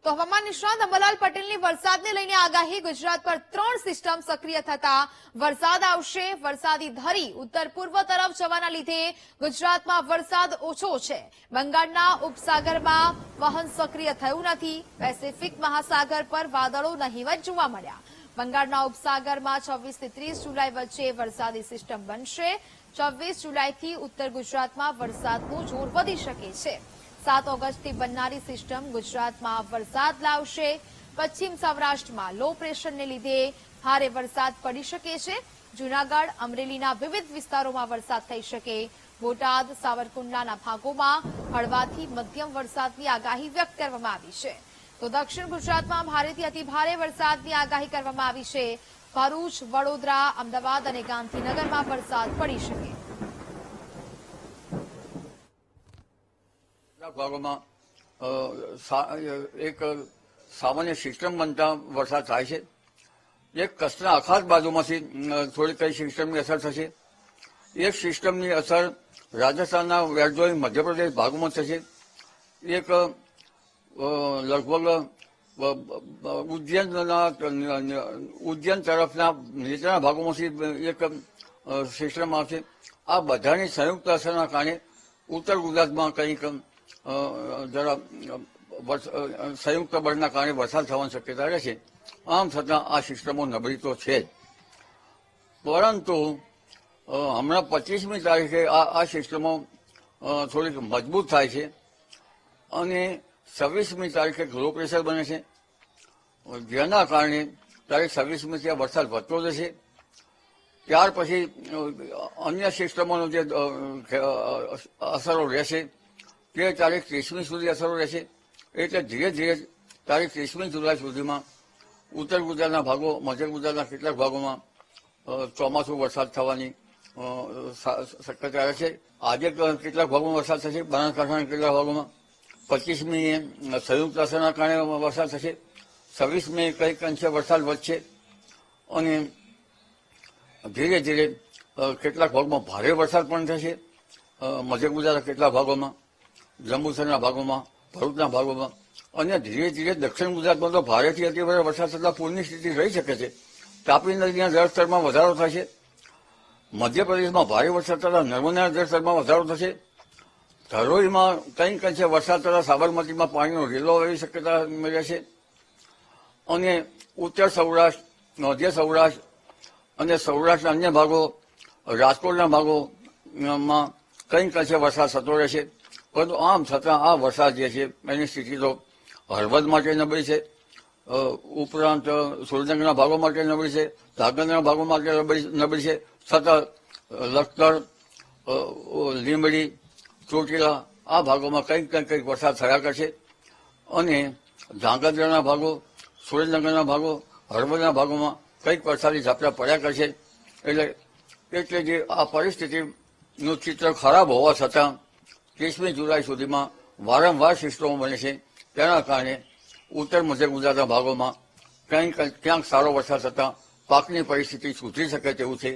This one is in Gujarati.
તો હવામાન નિષ્ણાત અંબાલાલ પટેલની વરસાદને લઈને આગાહી ગુજરાત પર 3 સિસ્ટમ સક્રિય થતા વરસાદ આવશે। વરસાદી ધરી ઉત્તર પૂર્વ તરફ જવાના લીધે ગુજરાતમાં વરસાદ ઓછો છે। બંગાળના ઉપસાગરમાં વહન સક્રિય થયું નથી। પેસિફિક મહાસાગર પર વાદળો નહીવત જોવા મળ્યા। બંગાળના ઉપસાગરમાં 26 થી 30 જુલાઈ વચ્ચે વરસાદી સિસ્ટમ બનશે। 24 જુલાઈથી ઉત્તર ગુજરાતમાં વરસાદનું જોર વધી શકે છે। 7 ઓગસ્ટથી બનનારી સિસ્ટમ ગુજરાતમાં વરસાદ લાવશે। પશ્ચિમ સૌરાષ્ટ્રમાં લો પ્રેશરને લીધે ભારે વરસાદ પડી શકે છે। જૂનાગઢ અમરેલીના વિવિધ વિસ્તારોમાં વરસાદ થઈ શકે। બોટાદ સાવરકુંડલાના ભાગોમાં હળવાથી મધ્યમ વરસાદની આગાહી વ્યક્ત કરવામાં આવી છે। તો દક્ષિણ ગુજરાતમાં ભારેથી અતિભારે વરસાદની આગાહી કરવામાં આવી છે। ભરૂચ વડોદરા અમદાવાદ અને ગાંધીનગરમાં વરસાદ પડી શકે। ભાગોમાં એક સામાન્ય સિસ્ટમ બનતા વરસાદ થાય છે। એક કચ્છના અખાત બાજુમાંથી થોડી કઈ સિસ્ટમની અસર થશે। એક સિસ્ટમની અસર રાજસ્થાનના વેરદોઈ મધ્યપ્રદેશ ભાગોમાં થશે। એક લગભગ ઉજ્જૈન તરફના નીચેના ભાગોમાંથી એક સિસ્ટમ આવશે। આ બધાની સંયુક્ત અસરના કારણે ઉત્તર ગુજરાતમાં કંઈક જરા સંયુક્ત બળના કારણે વરસાદ થવાની શક્યતા રહેશે। આમ છતાં આ સિસ્ટમો નબળી તો છે જ, પરંતુ હમણાં 25મી તારીખે આ સિસ્ટમો થોડીક મજબૂત થાય છે અને 26મી તારીખે લો પ્રેશર બને છે, જેના કારણે તારીખ 26મીથી વરસાદ વધતો જશે। ત્યાર પછી અન્ય સિસ્ટમોનો જે અસરો રહેશે તે તારીખ 30મી સુધી અસરો રહેશે। એટલે ધીરે ધીરે તારીખ 30મી જુલાઈ સુધીમાં ઉત્તર ગુજરાતના ભાગો, મધ્ય ગુજરાતના કેટલાક ભાગોમાં ચોમાસું વરસાદ થવાની શક્યતા રહેશે। આજે કેટલાક ભાગોમાં વરસાદ થશે, બનાસકાંઠાના કેટલાક ભાગોમાં 25મીએ સંયુક્ત અસરના કારણે વરસાદ થશે। 26મીએ કંઈક અંશે વરસાદ વધશે અને ધીરે ધીરે કેટલાક ભાગમાં ભારે વરસાદ પણ થશે। મધ્ય ગુજરાતના કેટલાક ભાગોમાં, જંબુસરના ભાગોમાં, ભરૂચના ભાગોમાં અને ધીરે ધીરે દક્ષિણ ગુજરાતમાં તો ભારેથી અતિભારે વરસાદ થતાં પૂરની સ્થિતિ રહી શકે છે। તાપી નદીના જળસ્તરમાં વધારો થશે। મધ્યપ્રદેશમાં ભારે વરસાદ થતાં નર્મદાના જળસ્તરમાં વધારો થશે। ધરોઈમાં કંઈક અંશે વરસાદ થતાં સાબરમતીમાં પાણીનો રેલો આવી શક્યતા રહેશે અને ઉત્તર સૌરાષ્ટ્ર, મધ્ય સૌરાષ્ટ્ર અને સૌરાષ્ટ્રના અન્ય ભાગો, રાજકોટના ભાગોમાં કંઈક અંશે વરસાદ થતો રહેશે। પરંતુ આમ છતાં આ વરસાદ જે છે એની સ્થિતિ તો હળવદ માટે નબળી છે, ઉપરાંત સુરેન્દ્રનગરના ભાગો માટે નબળી છે, ધાંગધ્રાના ભાગો માટે નબળી છે। છતાં લખતર, લીંબડી, ચોટીલા આ ભાગોમાં કંઈક વરસાદ થયા કરશે અને ધાંગધ્રાના ભાગો, સુરેન્દ્રનગરના ભાગો, હળવદના ભાગોમાં કંઈક વરસાદી ઝાપટા પડ્યા કરશે। એટલે જે આ પરિસ્થિતિનું ચિત્ર ખરાબ હોવા છતાં 30મી જુલાઈ સુધીમાં વારંવાર સિસ્ટમો બને છે। તેના કારણે ઉત્તર મધ્ય ગુજરાતના ભાગોમાં ક્યાંક સારો વરસાદ થતાં પાકની પરિસ્થિતિ સુધરી શકે તેવું છે।